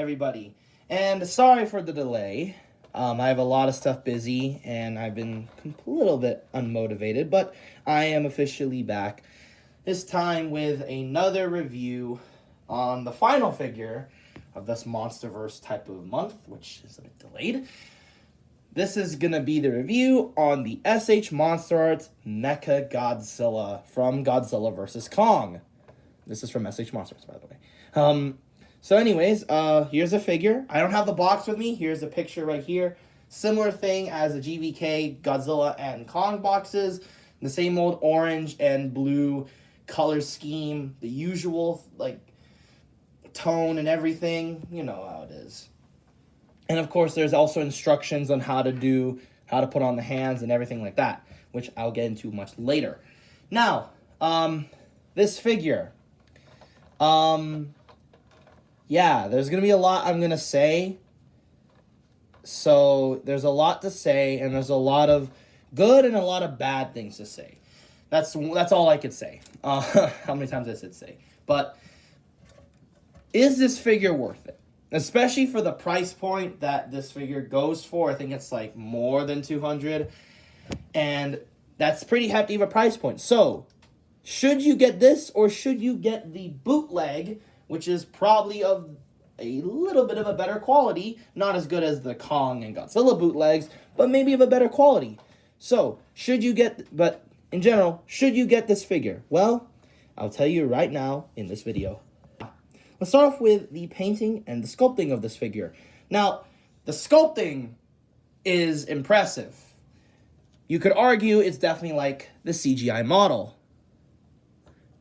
everybody? And sorry for the delay. I have a lot of stuff busy, and I've been a little bit unmotivated, but I am officially back. This time with another review on the final figure of this Monsterverse type of month, which is a bit delayed. This is going to be the review on the SH Monsterarts Mechagodzilla from Godzilla vs. Kong. This is from SH Monsterarts, by the way. So anyways, here's a figure. I don't have the box with me. Here's a picture right here. Similar thing as the GvK Godzilla and Kong boxes. The same old orange and blue color scheme. The usual, like, tone and everything. You know how it is. And of course, there's also instructions on how to put on the hands and everything like that, which I'll get into much later. Now, this figure. Yeah, there's going to be a lot I'm going to say. So, there's a lot to say, and there's a lot of good and a lot of bad things to say. That's all I could say. How many times I said say. But, is this figure worth it? Especially for the price point that this figure goes for. I think it's like more than $200. And that's pretty hefty of a price point. So, should you get this or should you get the bootleg, which is probably of a little bit of a better quality, not as good as the Kong and Godzilla bootlegs, but maybe of a better quality. So, but in general, should you get this figure? Well, I'll tell you right now in this video. Let's start off with the painting and the sculpting of this figure. Now, the sculpting is impressive. You could argue it's definitely like the CGI model.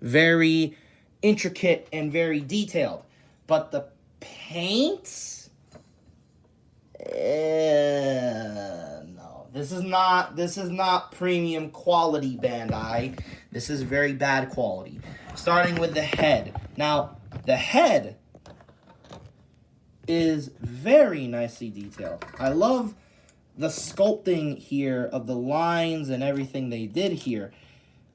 Very intricate and very detailed. But the paint? No. This is not premium quality, Bandai. This is very bad quality. Starting with the head. Now, the head is very nicely detailed. I love the sculpting here of the lines and everything they did here.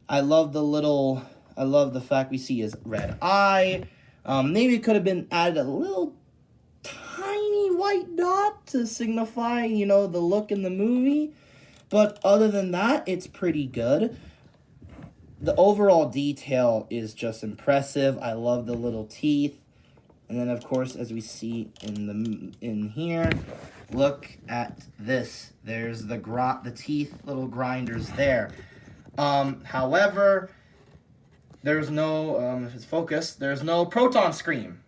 I love the fact we see his red eye. Maybe it could have been added a little tiny white dot to signify, the look in the movie. But other than that, it's pretty good. The overall detail is just impressive. I love the little teeth. And then, of course, as we see in here, look at this. There's the teeth, little grinders there. However, there's no, if it's focused, there's no proton scream.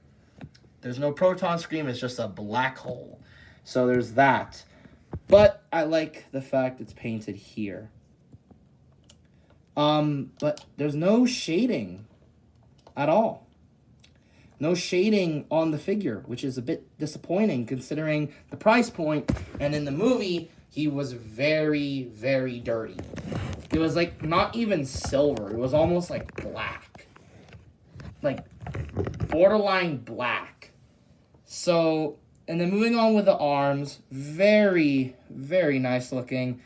There's no proton scream, it's just a black hole. So there's that. But I like the fact it's painted here. But there's no shading at all. No shading on the figure, which is a bit disappointing considering the price point. And in the movie, he was very, very dirty. It was like not even silver. It was almost like black. Like borderline black. So, and then moving on with the arms, very, very nice looking.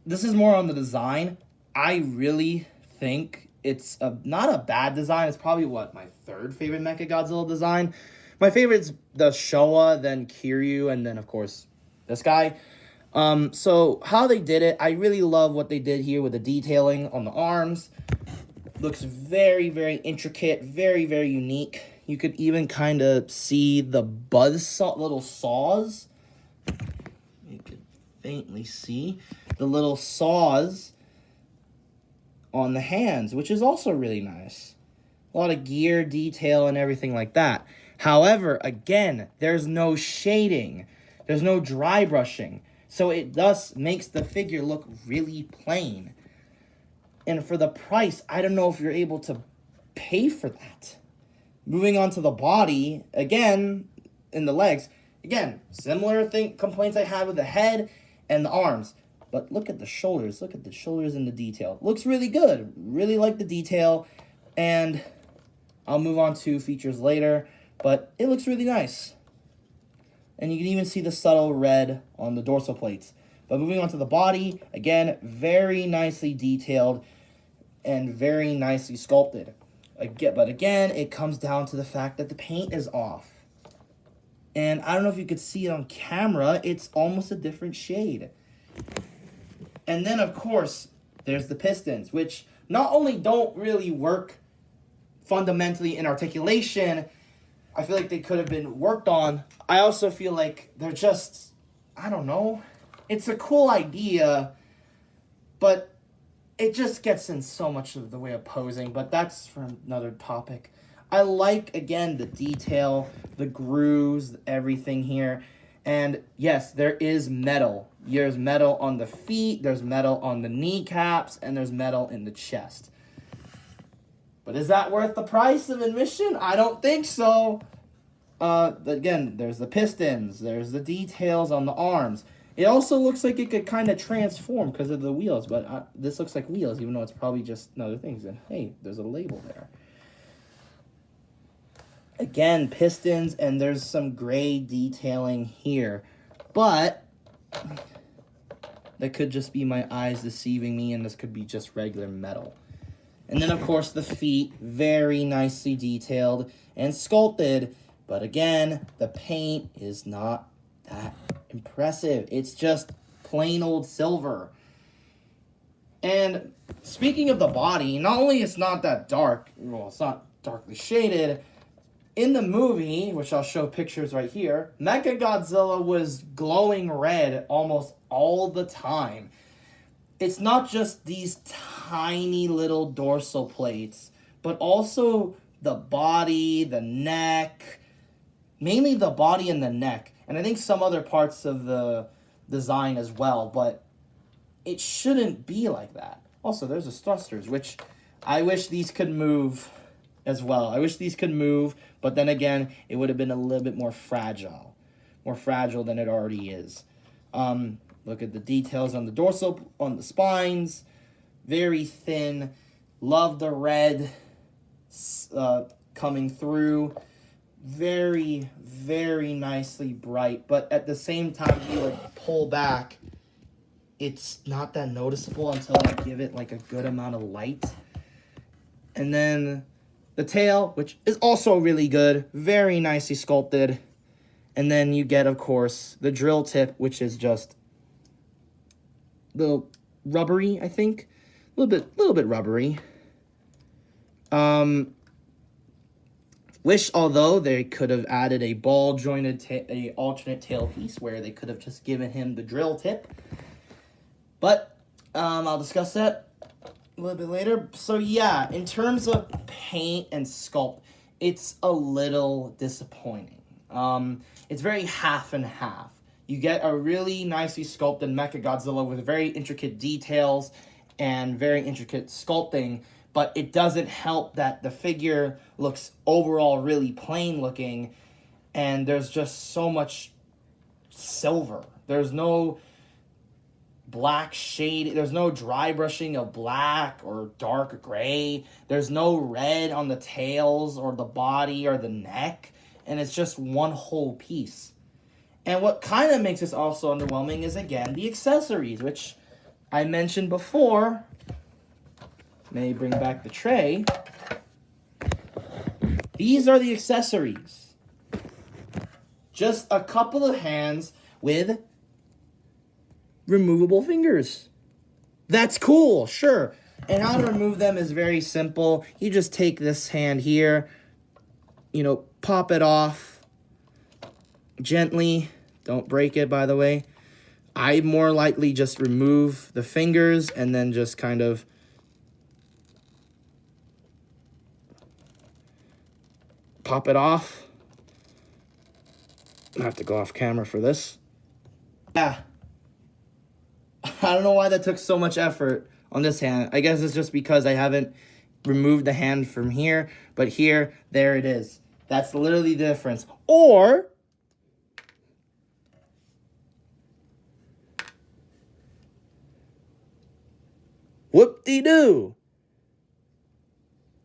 This is more on the design. I really think it's not a bad design. It's probably, my third favorite Mechagodzilla design. My favorite is the Showa, then Kiryu, and then, of course, this guy. So, how they did it, I really love what they did here with the detailing on the arms. Looks very, very intricate, very, very unique. You could even kind of see the little saws. You could faintly see the little saws on the hands, which is also really nice. A lot of gear detail and everything like that. However, again, there's no shading. There's no dry brushing. So it thus makes the figure look really plain. And for the price, I don't know if you're able to pay for that. Moving on to the body, again, in the legs. Again, similar complaints I had with the head and the arms. But look at the shoulders. Look at the shoulders and the detail. Looks really good. Really like the detail. And I'll move on to features later. But it looks really nice. And you can even see the subtle red on the dorsal plates. But moving on to the body, again, very nicely detailed and very nicely sculpted. But again, it comes down to the fact that the paint is off. And I don't know if you could see it on camera, it's almost a different shade. And then, of course, there's the Pistons, which not only don't really work fundamentally in articulation, I feel like they could have been worked on. I also feel like they're just, I don't know. It's a cool idea, but it just gets in so much of the way of posing, but that's for another topic. I like, again, the detail, the grooves, everything here. And yes, there is metal. There's metal on the feet, there's metal on the kneecaps, and there's metal in the chest. But is that worth the price of admission? I don't think so. Again, there's the Pistons, there's the details on the arms. It also looks like it could kind of transform because of the wheels, but this looks like wheels, even though it's probably just other things. And hey, there's a label there. Again, Pistons, and there's some gray detailing here. But that could just be my eyes deceiving me, and this could be just regular metal. And then, of course, the feet, very nicely detailed and sculpted. But again, the paint is not that impressive. It's just plain old silver. And speaking of the body, not only it's not that dark, well, it's not darkly shaded. In the movie, which I'll show pictures right here, Mechagodzilla was glowing red almost all the time. It's not just these tiny little dorsal plates, but also the body, the neck, mainly the body and the neck. And I think some other parts of the design as well, but it shouldn't be like that. Also, there's the thrusters, which I wish these could move as well. I wish these could move, but then again, it would have been a little bit more fragile than it already is. Look at the details on the dorsal, on the spines, very thin. Love the red coming through. Very, very nicely bright, but at the same time, you like pull back, it's not that noticeable until I give it like a good amount of light. And then the tail, which is also really good, very nicely sculpted. And then you get, of course, the drill tip, which is just a little rubbery, I think. A little bit rubbery. Wish, although, they could have added a ball-jointed, a alternate tail piece where they could have just given him the drill tip. But I'll discuss that a little bit later. So yeah, in terms of paint and sculpt, it's a little disappointing. It's very half and half. You get a really nicely sculpted Mechagodzilla with very intricate details and very intricate sculpting, but it doesn't help that the figure looks overall really plain looking, and there's just so much silver. There's no black shade. There's no dry brushing of black or dark gray. There's no red on the tails or the body or the neck, and it's just one whole piece. And what kind of makes this also underwhelming is, again, the accessories, which I mentioned before. May bring back the tray. These are the accessories. Just a couple of hands with removable fingers. That's cool, sure. And how to remove them is very simple. You just take this hand here, pop it off gently. Don't break it, by the way. I more likely just remove the fingers and then just kind of pop it off. I have to go off camera for this. Yeah. I don't know why that took so much effort on this hand. I guess it's just because I haven't removed the hand from here. But here, there it is. That's literally the difference. Or whoop-de-doo.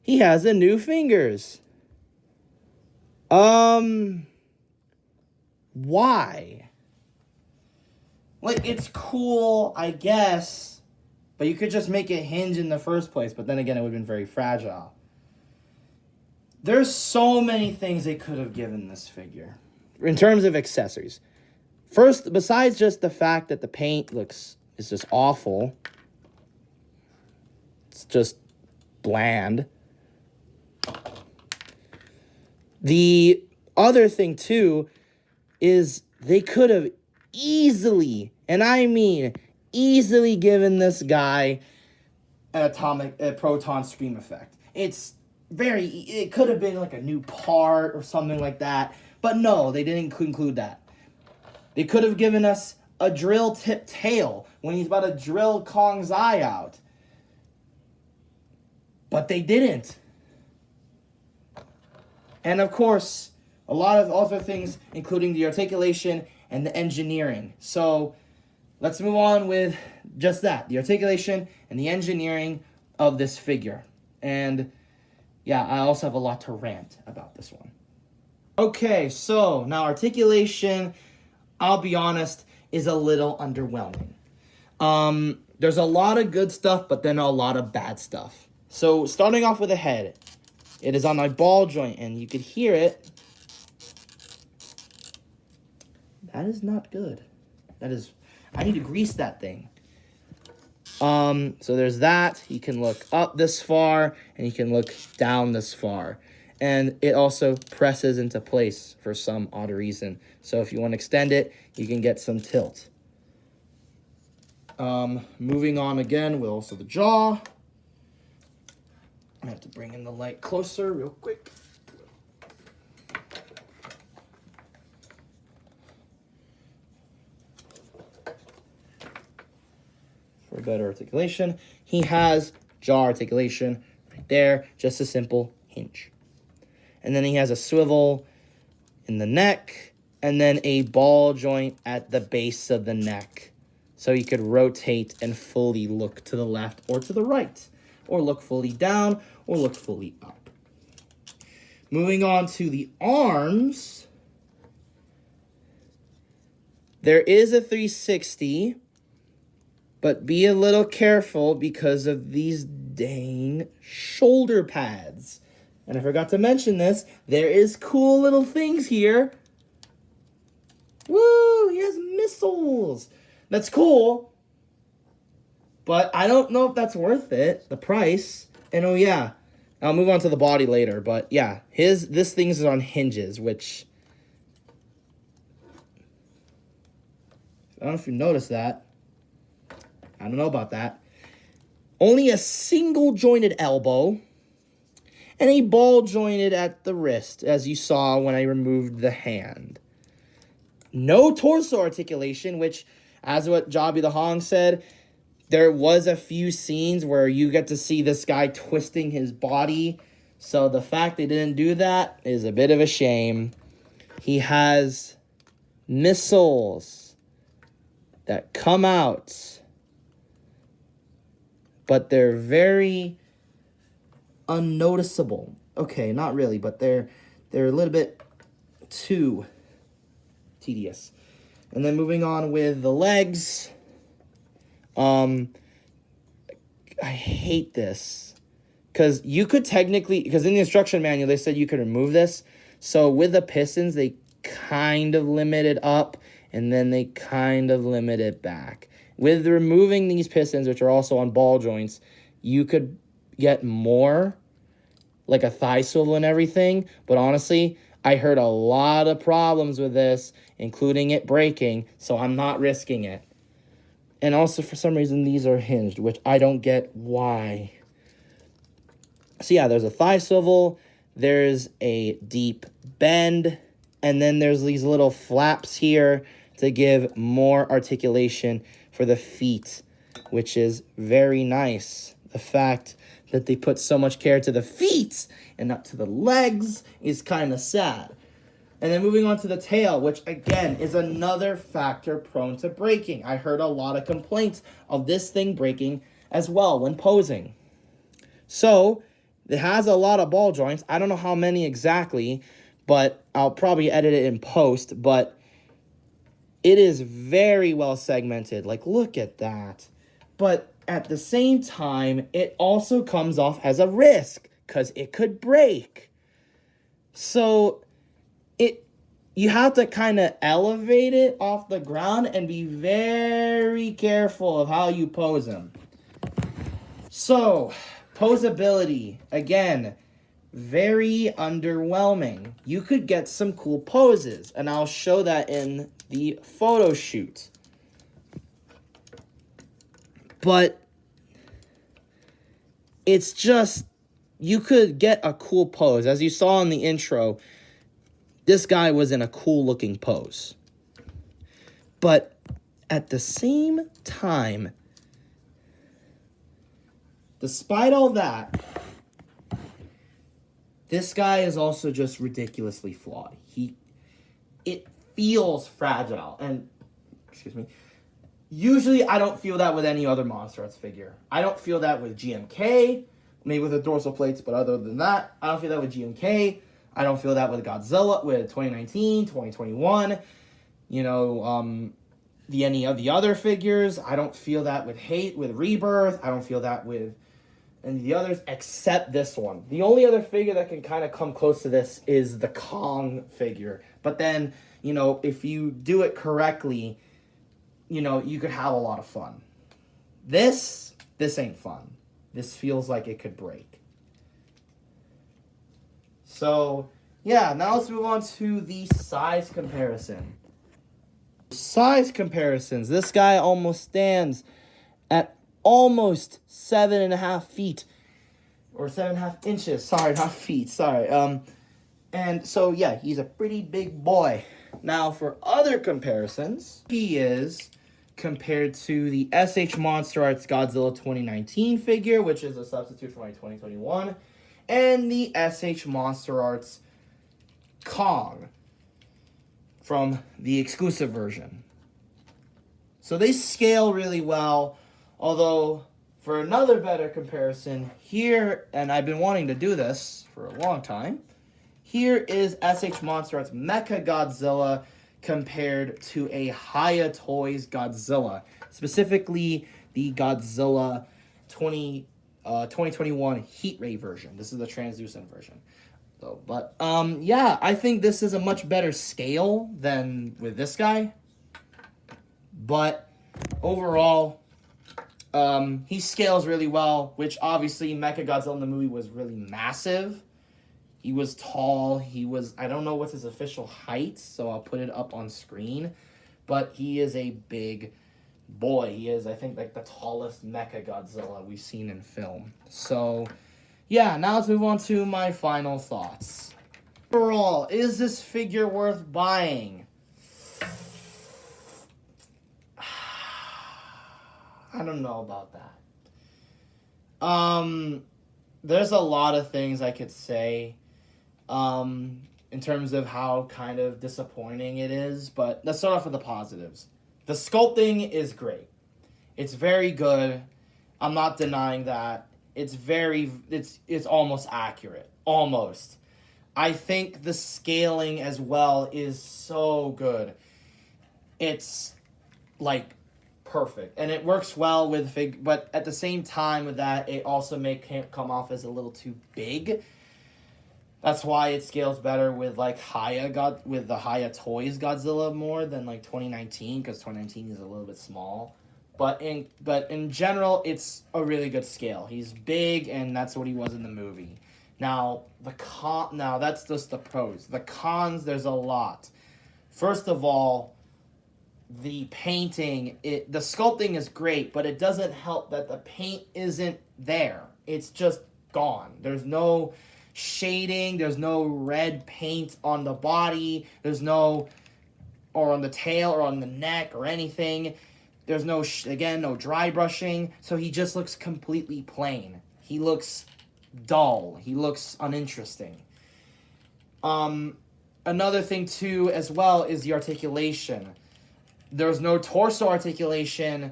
He has a new fingers. Why? Like, it's cool, I guess, but you could just make it hinge in the first place, but then again, it would have been very fragile. There's so many things they could have given this figure in terms of accessories. First, besides just the fact that the paint is just awful, it's just bland. The other thing too is they could have easily, and I mean easily, given this guy a proton stream effect. It could have been like a new part or something like that, but no, they didn't include that. They could have given us a drill tip tail when he's about to drill Kong's eye out, but they didn't. And of course, a lot of other things, including the articulation and the engineering. So let's move on with just that, the articulation and the engineering of this figure. And yeah, I also have a lot to rant about this one. Okay, so now articulation, I'll be honest, is a little underwhelming. There's a lot of good stuff, but then a lot of bad stuff. So starting off with the head, it is on my ball joint, and you could hear it. That is not good. I need to grease that thing. So there's that. You can look up this far, and you can look down this far. And it also presses into place for some odd reason. So if you want to extend it, you can get some tilt. Moving on again with also the jaw. I have to bring in the light closer real quick. For better articulation, he has jaw articulation right there, just a simple hinge. And then he has a swivel in the neck, and then a ball joint at the base of the neck. So you could rotate and fully look to the left or to the right, or look fully down, or look fully up. Moving on to the arms, there is a 360, but be a little careful because of these dang shoulder pads. And I forgot to mention this, there is cool little things here. Woo, he has missiles. That's cool, but I don't know if that's worth it, the price. And oh yeah, I'll move on to the body later, but yeah, this thing is on hinges, which I don't know if you noticed that. I don't know about that. Only a single jointed elbow and a ball jointed at the wrist, as you saw when I removed the hand. No torso articulation, which, as what Jobby the Hong said, there was a few scenes where you get to see this guy twisting his body. So the fact they didn't do that is a bit of a shame. He has missiles that come out, but they're very unnoticeable. Okay, not really, but they're a little bit too tedious. And then moving on with the legs. I hate this. Because you could technically, because in the instruction manual, they said you could remove this. So with the Pistons, they kind of limit it up, and then they kind of limit it back. With removing these Pistons, which are also on ball joints, you could get more, like a thigh swivel and everything. But honestly, I heard a lot of problems with this, including it breaking, so I'm not risking it. And also, for some reason, these are hinged, which I don't get why. So yeah, there's a thigh swivel, there's a deep bend, and then there's these little flaps here to give more articulation for the feet, which is very nice. The fact that they put so much care to the feet and not to the legs is kind of sad. And then moving on to the tail, which again is another factor prone to breaking. I heard a lot of complaints of this thing breaking as well when posing. So it has a lot of ball joints. I don't know how many exactly, but I'll probably edit it in post. But it is very well segmented. Like, look at that. But at the same time, it also comes off as a risk because it could break. So you have to kind of elevate it off the ground and be very careful of how you pose him. So, posability, again, very underwhelming. You could get some cool poses, and I'll show that in the photo shoot. But it's just, you could get a cool pose. As you saw in the intro, this guy was in a cool looking pose. But at the same time, despite all that, this guy is also just ridiculously flawed. It feels fragile. And, excuse me, usually I don't feel that with any other Monsterarts figure. I don't feel that with GMK, maybe with the dorsal plates, but other than that, I don't feel that with GMK. I don't feel that with Godzilla, with 2019, 2021, any of the other figures. I don't feel that with Rebirth. I don't feel that with any of the others except this one. The only other figure that can kind of come close to this is the Kong figure. But then, if you do it correctly, you could have a lot of fun. This ain't fun. This feels like it could break. So, yeah, now let's move on to the size comparison. Size comparisons. This guy almost stands at almost 7.5 feet. Or 7.5 inches. Sorry, not feet. Sorry. And so, yeah, he's a pretty big boy. Now, for other comparisons, he is compared to the SH Monsterarts Godzilla 2019 figure, which is a substitute for my 2021. And the SH Monsterarts Kong from the exclusive version. So they scale really well, although for another better comparison, here, and I've been wanting to do this for a long time, here is SH Monsterarts Mechagodzilla compared to a Haya Toys Godzilla, specifically the Godzilla 2021 Heat Ray version. This is the translucent version. So, but yeah, I think this is a much better scale than with this guy. But overall, he scales really well, which obviously Mechagodzilla in the movie was really massive. He was tall. I don't know what's his official height, so I'll put it up on screen. But he is a big boy. He is, I think, like the tallest Mechagodzilla we've seen in film. So, yeah, now let's move on to my final thoughts. Overall, is this figure worth buying? I don't know about that. There's a lot of things I could say in terms of how kind of disappointing it is, but let's start off with the positives. The sculpting is great. It's very good. I'm not denying that. It's almost accurate. Almost. I think the scaling as well is so good. It's like perfect. And it works well with but at the same time with that, it also can't come off as a little too big. That's why it scales better with like with the Haya Toys Godzilla more than like 2019, because 2019 is a little bit small. But in general, it's a really good scale. He's big, and that's what he was in the movie. Now that's just the pros. The cons, there's a lot. First of all, the painting, the sculpting is great, but it doesn't help that the paint isn't there. It's just gone. There's no shading, there's no red paint on the body, or on the tail or on the neck or anything. There's no dry brushing, so he just looks completely plain. He looks dull. He looks uninteresting. Another thing too as well is the articulation. There's no torso articulation,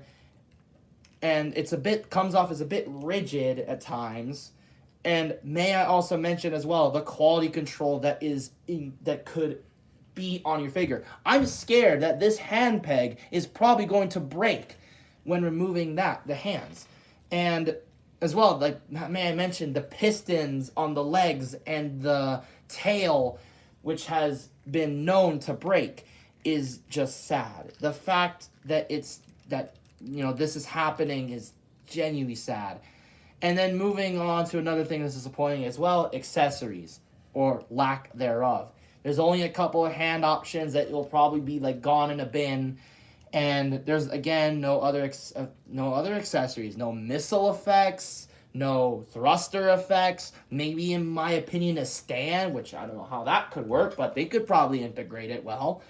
and comes off as a bit rigid at times. And may I also mention as well the quality control that could be on your figure. I'm scared that this hand peg is probably going to break when removing the hands. And as well, like, may I mention the pistons on the legs and the tail, which has been known to break, is just sad. The fact that this is happening is genuinely sad. And then moving on to another thing that's disappointing as well, accessories, or lack thereof. There's only a couple of hand options that will probably be like gone in a bin, and there's again no other accessories, no missile effects, no thruster effects. Maybe, in my opinion, a stand, which I don't know how that could work, but they could probably integrate it well.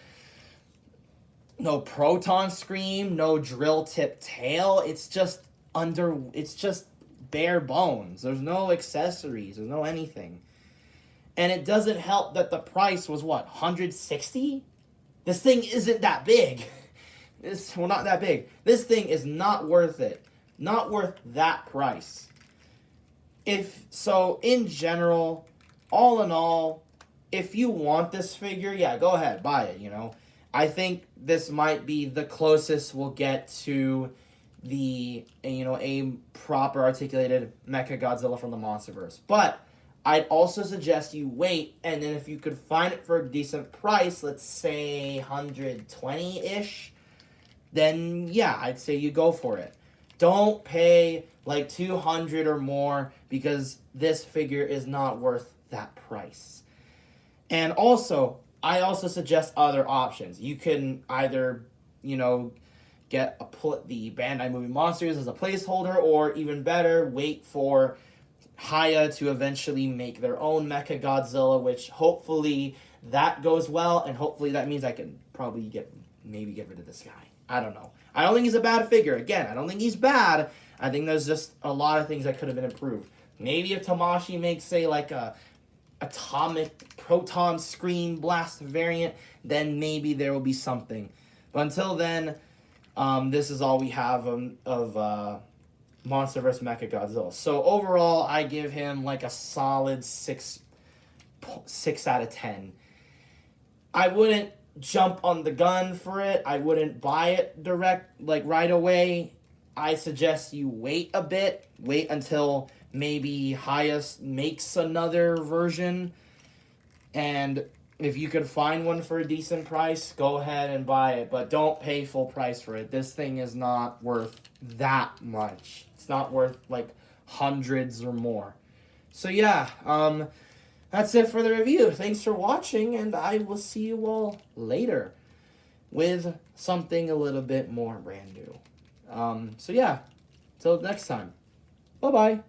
No proton scream, no drill tip tail. It's just bare bones. There's no accessories. There's no anything. And it doesn't help that the price was what, $160? This thing isn't that big. Not that big. This thing is not worth it. Not worth that price. In general, all in all, if you want this figure, yeah, go ahead, buy it, I think this might be the closest we'll get to a proper articulated Mechagodzilla from the Monsterverse. But I'd also suggest you wait, and then if you could find it for a decent price, let's say 120-ish, then yeah, I'd say you go for it. Don't pay like $200 or more, because this figure is not worth that price. And also, I also suggest other options. You can either, get the Bandai Movie Monsters as a placeholder, or even better, wait for Haya to eventually make their own Mechagodzilla, which hopefully that goes well, and hopefully that means I can probably get rid of this guy. I don't know. I don't think he's a bad figure. Again, I don't think he's bad. I think there's just a lot of things that could have been improved. Maybe if Tamashii makes, say, like a atomic proton screen blast variant, then maybe there will be something. But until then, this is all we have of Monsterverse Mechagodzilla. So overall, I give him like a solid 6 out of 10. I wouldn't jump on the gun for it. I wouldn't buy it right away. I suggest you wait a bit. Wait until maybe Hayas makes another version. And if you could find one for a decent price, go ahead and buy it. But don't pay full price for it. This thing is not worth that much. It's not worth like hundreds or more. So yeah, that's it for the review. Thanks for watching, and I will see you all later with something a little bit more brand new. So yeah, till next time. Bye-bye.